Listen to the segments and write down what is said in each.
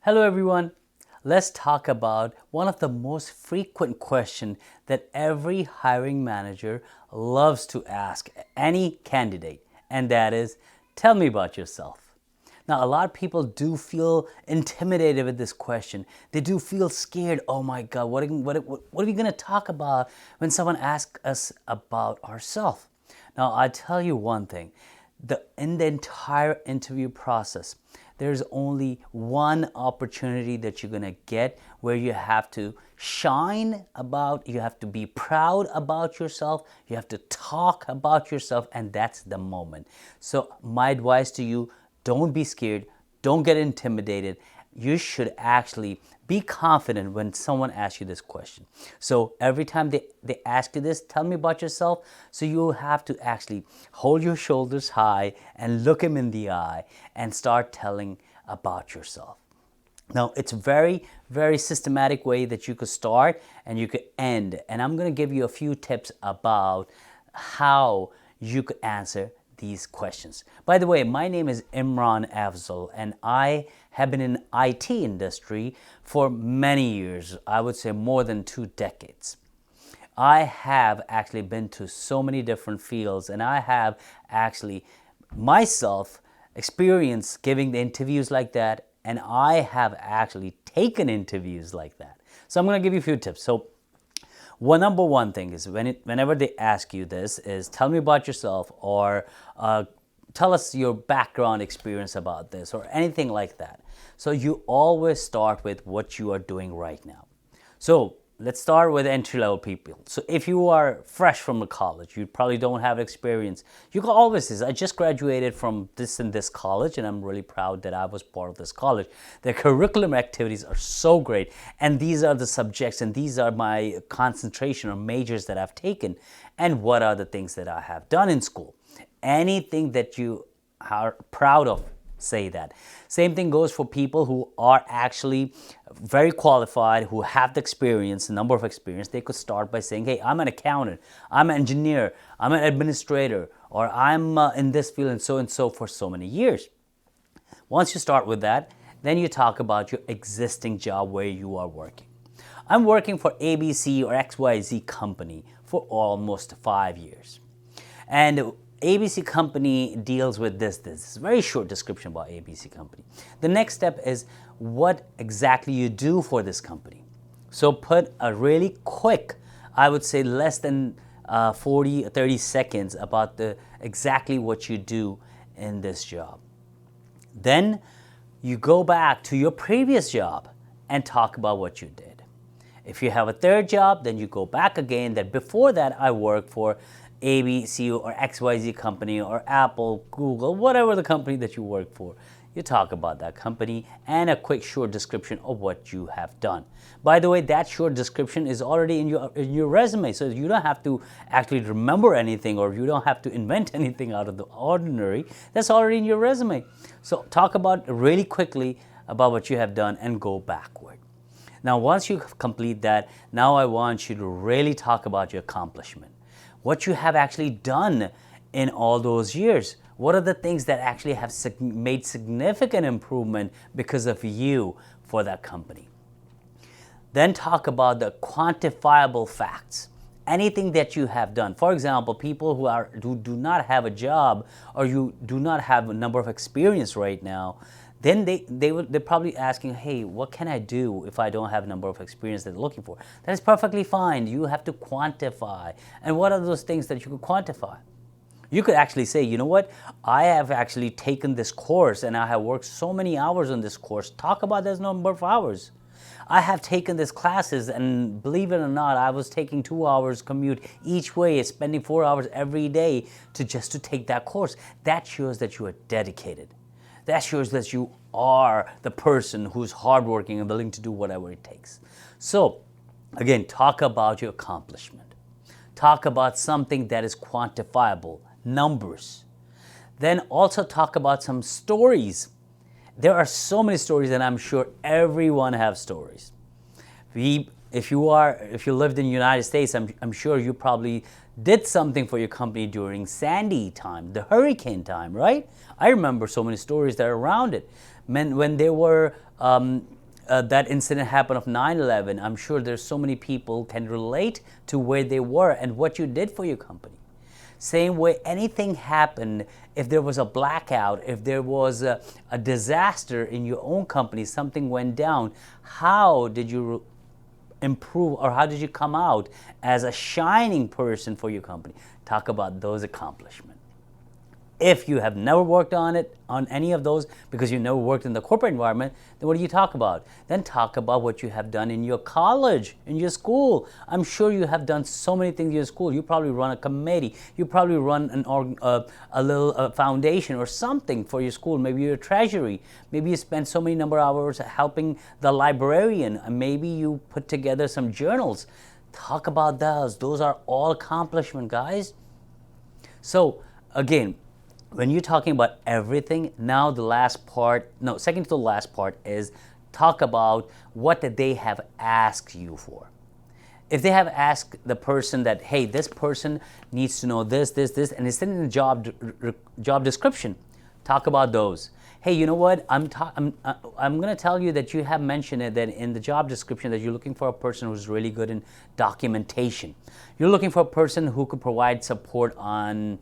Hello everyone. Let's talk about one of the most frequent questions that every hiring manager loves to ask any candidate, and that is, tell me about yourself. Now, a lot of people do feel intimidated with this question. They do feel scared. Oh my God, what are we going to talk about when someone asks us about ourselves? Now, I tell you one thing. In the entire interview process, there's only one opportunity that you're going to get where you have to shine about, you have to be proud about yourself, you have to talk about yourself, and that's the moment. So my advice to you, don't be scared, don't get intimidated. You should actually be confident when someone asks you this question. So every time they ask you this, tell me about yourself. So you have to actually hold your shoulders high and look him in the eye and start telling about yourself. Now, it's a very, very systematic way that you could start and you could end. And I'm going to give you a few tips about how you could answer these questions. By the way, my name is Imran Afzal and I have been in IT industry for many years. I would say more than 2 decades. I have actually been to so many different fields and I have actually myself experienced giving the interviews like that, and I have actually taken interviews like that. So I'm going to give you a few tips. So number one thing is whenever they ask you this is tell me about yourself, or tell us your background experience about this, or anything like that. So you always start with what you are doing right now. So let's start with entry-level people. So if you are fresh from a college, you probably don't have experience, you can always say, I just graduated from this and this college and I'm really proud that I was part of this college. The curriculum activities are so great and these are the subjects and these are my concentration or majors that I've taken, and what are the things that I have done in school. Anything that you are proud of, say that. Same thing goes for people who are actually very qualified, who have the experience, a number of experience. They could start by saying, hey, I'm an accountant, I'm an engineer, I'm an administrator, or I'm in this field and so for so many years. Once you start with that, then you talk about your existing job where you are working. I'm working for ABC or XYZ company for almost 5 years. And ABC company deals with this. This is a very short description about ABC company. The next step is what exactly you do for this company. So put a really quick, I would say less than 40 or 30 seconds about exactly what you do in this job. Then you go back to your previous job and talk about what you did. If you have a third job, then you go back again that before that I worked for ABC or XYZ company or Apple, Google, whatever the company that you work for. You talk about that company and a quick short description of what you have done. By the way, that short description is already in your resume, so you don't have to actually remember anything or you don't have to invent anything out of the ordinary. That's already in your resume. So talk about really quickly about what you have done and go backward. Now, once you complete that, now I want you to really talk about your accomplishment. What you have actually done in all those years. What are the things that actually have made significant improvement because of you for that company? Then talk about the quantifiable facts. Anything that you have done. For example, people who do not have a job or you do not have a number of experience right now, then they're probably asking, hey, what can I do if I don't have a number of experience that they're looking for? That is perfectly fine. You have to quantify. And what are those things that you could quantify? You could actually say, you know what, I have actually taken this course and I have worked so many hours on this course. Talk about this number of hours. I have taken these classes and believe it or not, I was taking 2 hours commute each way, spending 4 hours every day just to take that course. That shows that you are dedicated. That shows that you are the person who's hardworking and willing to do whatever it takes. So, again, talk about your accomplishment. Talk about something that is quantifiable, numbers. Then also talk about some stories. There are so many stories, and I'm sure everyone has stories. If you lived in the United States, I'm sure you probably did something for your company during Sandy time, the hurricane time, right? I remember so many stories that are around it. When there were that incident happened of 9/11, I'm sure there's so many people can relate to where they were and what you did for your company. Same way, anything happened, if there was a blackout, if there was a disaster in your own company, something went down, how did you improve, or how did you come out as a shining person for your company? Talk about those accomplishments. If you have never worked on any of those, because you never worked in the corporate environment, then what do you talk about? Then talk about what you have done in your college, in your school. I'm sure you have done so many things in your school. You probably run a committee. You probably run a little foundation or something for your school. Maybe you're a treasury. Maybe you spend so many number of hours helping the librarian. Maybe you put together some journals. Talk about those. Those are all accomplishments, guys. So again, when you're talking about everything, now the last part, no, second to the last part is talk about what they have asked you for. If they have asked the person that, hey, this person needs to know this, and it's in the job description, talk about those. Hey, you know what? I'm going to tell you that you have mentioned it, that in the job description that you're looking for a person who's really good in documentation. You're looking for a person who could provide support on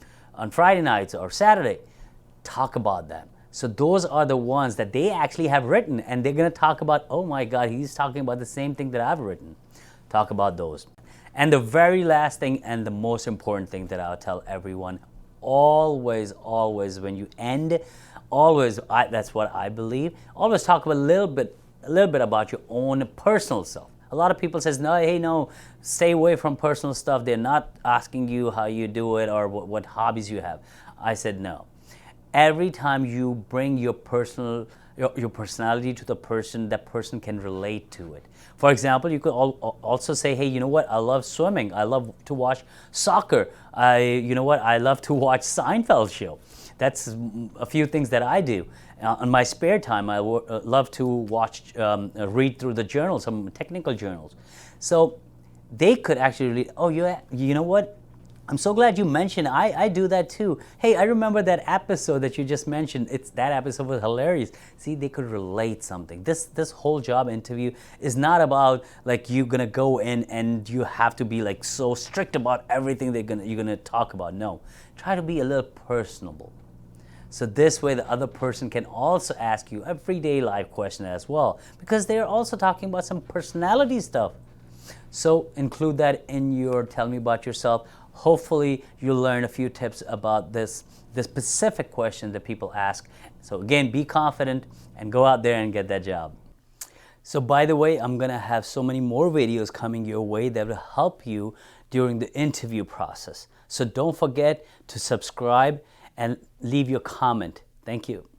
Friday nights or Saturday. Talk about them. So those are the ones that they actually have written, and they're going to talk about, oh my God, he's talking about the same thing that I've written. Talk about those. And the very last thing, and the most important thing that I'll tell everyone, always when you end, that's what I believe, always talk about a little bit about your own personal self. A lot of people says, no, hey, no, stay away from personal stuff. They're not asking you how you do it or what hobbies you have. I said, no. Every time you bring your personality to the person, that person can relate to it. For example, you could also say, hey, you know what? I love swimming. I love to watch soccer. You know what? I love to watch Seinfeld show. That's a few things that I do. On my spare time, I love to read through the journals, some technical journals. So they could actually read, oh, you know what? I'm so glad you mentioned, I do that too. Hey, I remember that episode that you just mentioned. That episode was hilarious. See, they could relate something. This whole job interview is not about like you're gonna go in and you have to be like so strict about everything you're gonna talk about. No, try to be a little personable. So this way the other person can also ask you everyday life question as well, because they're also talking about some personality stuff. So include that in your tell me about yourself. Hopefully you'll learn a few tips about this specific question that people ask. So again, be confident and go out there and get that job. So by the way, I'm gonna have so many more videos coming your way that will help you during the interview process. So don't forget to subscribe and leave your comment. Thank you.